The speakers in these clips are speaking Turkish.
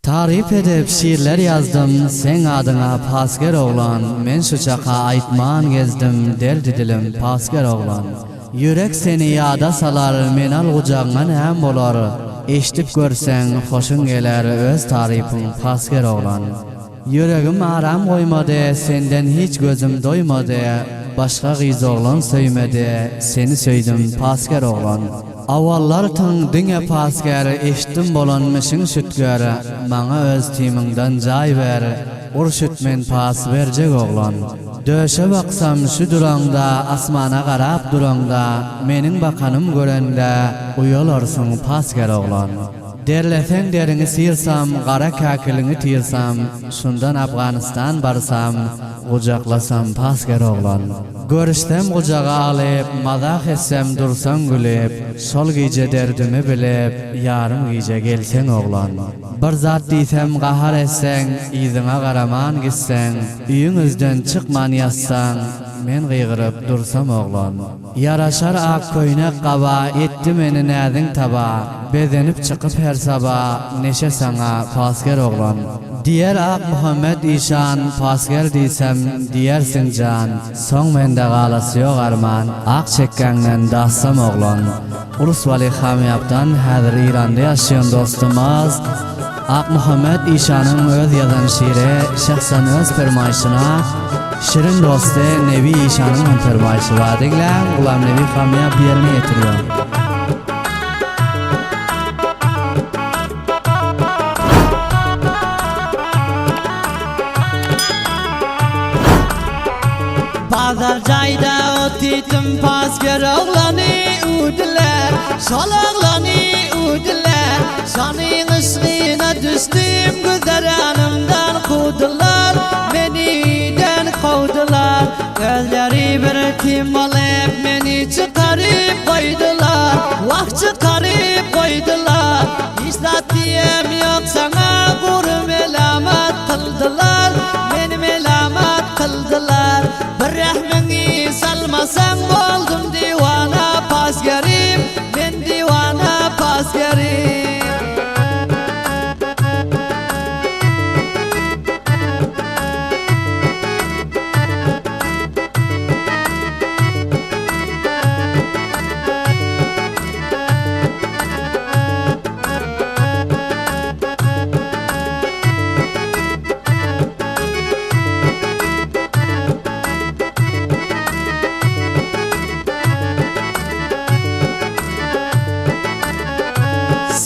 Tarif edip şiirler yazdım, sen adına Pasker oğlan. Men şu çaka aytman gezdim, derdi dilim Pasker oğlan. Yürek seni yada salar, menal kucağına hem bolar. Eşitip görsen, hoşun geler, öz tarifin Pasker oğlan. Yüreğim aram koymadı, senden hiç gözüm doymadı. Başka kız oğlan söymedi, seni söydüm Pasker oğlan. Avallar tın Pasker, eşittim bolanmışın sütgör. Bana öz timinden cay ver, ur sütmen pas verecek oğlan. Döşe baksam şu duranda, asmana qarap duranda, menin bakanım görende, uyalarsın Pasker oğlan. Derlesen derini sirsam, qara kakilini tirsam, şundan Afganistan barsam, kucaklasam Pasker oğlan. Görüştem kucağa alıp, mazak etsem dursan gülüp, sol gece derdimi bilip, yarım gece gelsen oğlan. Bir zat diysem qahar etsen, izine qaraman gitsen, üyünüzden çıkman yazsan, men qıygırıp dursam oğlan. Yaraşar ak köynek qaba, etti meni nädin taba, bezenip çıkıp her sabah, neşe sana Pasker oğlan. Diğer ak Muhammed İşan, Pasker diysem diyersin can, son mende qalası yok arman, ak çekkenden dassam oğlan. Ulus Vali Hamiyap'tan hazır İran'da yaşayan dostumuz, Ak Muhammed İşan'ın öz yazan şiiri, şahsan öz fermayışına, şirin dostu Nevi İşan'ın fermayışı vaadiyle, Gulam Nevi Hamiyap yerine getiriyor. Pazar jayda o'tidim Pasker oğlanı udiler, sol oğlanı udiler. Şanın ışığına düştüm, güzeranımdan kovdular, meniden kovdular. Gözleri bir tim alıp beni çıkarıp koydular, vah çıkarıp koydular. İstat diyem yok sana, guru melamat kıldılar, beni melamat kıldılar. Bir rahmini salmasan oldum divana Paskerim, ben divana Paskerim.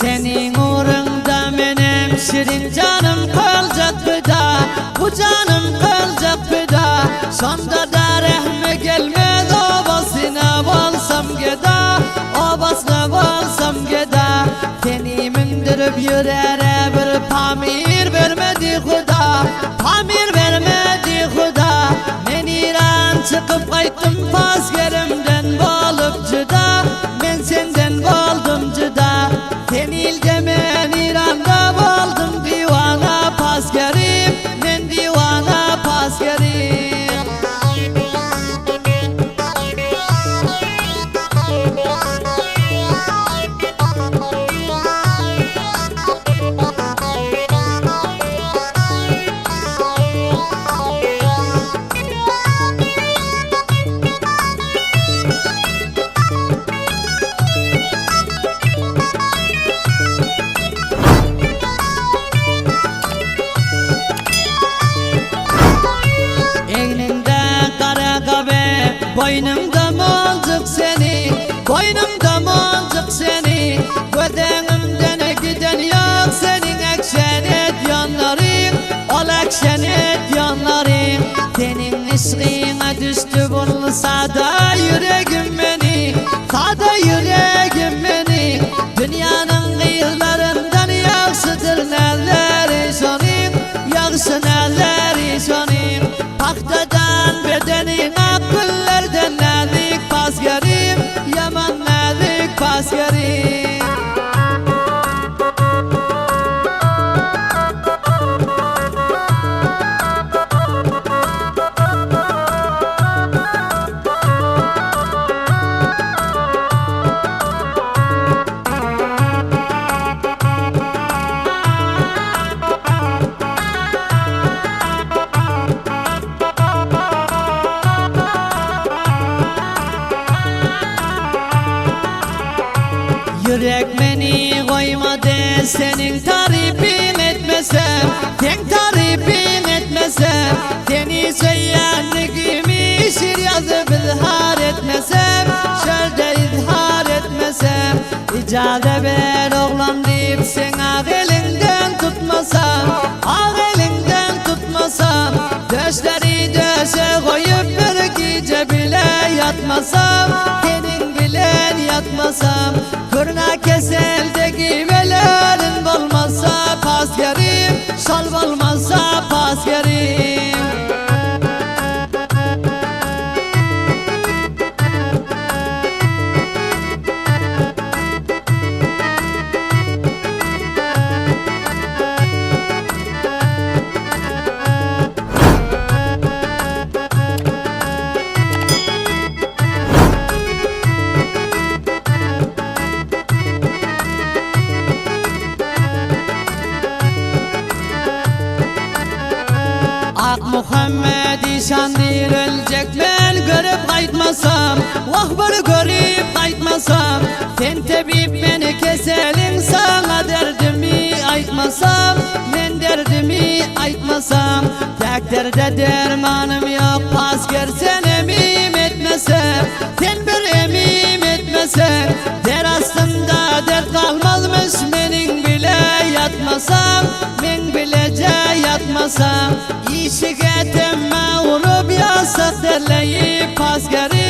Senin uğrunda benim şirin canım kalacak feda, bu canım kalacak feda. Sonda da rahme gelmez, obasına balsam geda, obasına balsam geda. Seni mindirip yürere bir pamir vermedi Huda, pamir vermedi Huda. Men İran çıkıp kayttım Paskerimden bolup cıda, men senden boldum cıda. Senilde men İran'da boldum divana Paskerim, men divana Paskerim. Boynumda moncuk seni, boynumda moncuk seni. Gödenimden giden yok senin ekşen et yanların, ol ekşen et yanların. Senin ışığına düştü bulsa da yüreğim beni, sada yüreğim beni. Dünyanın kıyılarından yaksıdır neleri sonin, yaksın neleri sonin. Paktadan bedenin akıllardan nazik Paskerim, yaman nazik Paskerim. Yürek beni koymadı senin tarifin etmesem, tek tarifin etmesem, seni söyleyenliğimi şiir yazıp izhar etmesem, şöyle izhar etmesem, icade ver oğlan deyip sen ağ elinden tutmasam, ağ elinden tutmasam, döşleri döşe koyup bir gece bile yatmasam, senin bilen yatmasam, kurna keseldeki velerin olmazsa pas yerim, şal olmazsa pas yerim. Muhammed şandirilecek ben görüp kaytmasam, vah böyle görüp kaytmasam, sen tebip beni keselin sana derdimi aytmasam, ben derdimi aytmasam, tek derde dermanım yok asker sen emim etmesem, sen bir emim etmesen, der aslında dert kalmazmış benim bile yatmasam, ben bilece yatmasam, İşi etemme vurup yasak derleyip askeri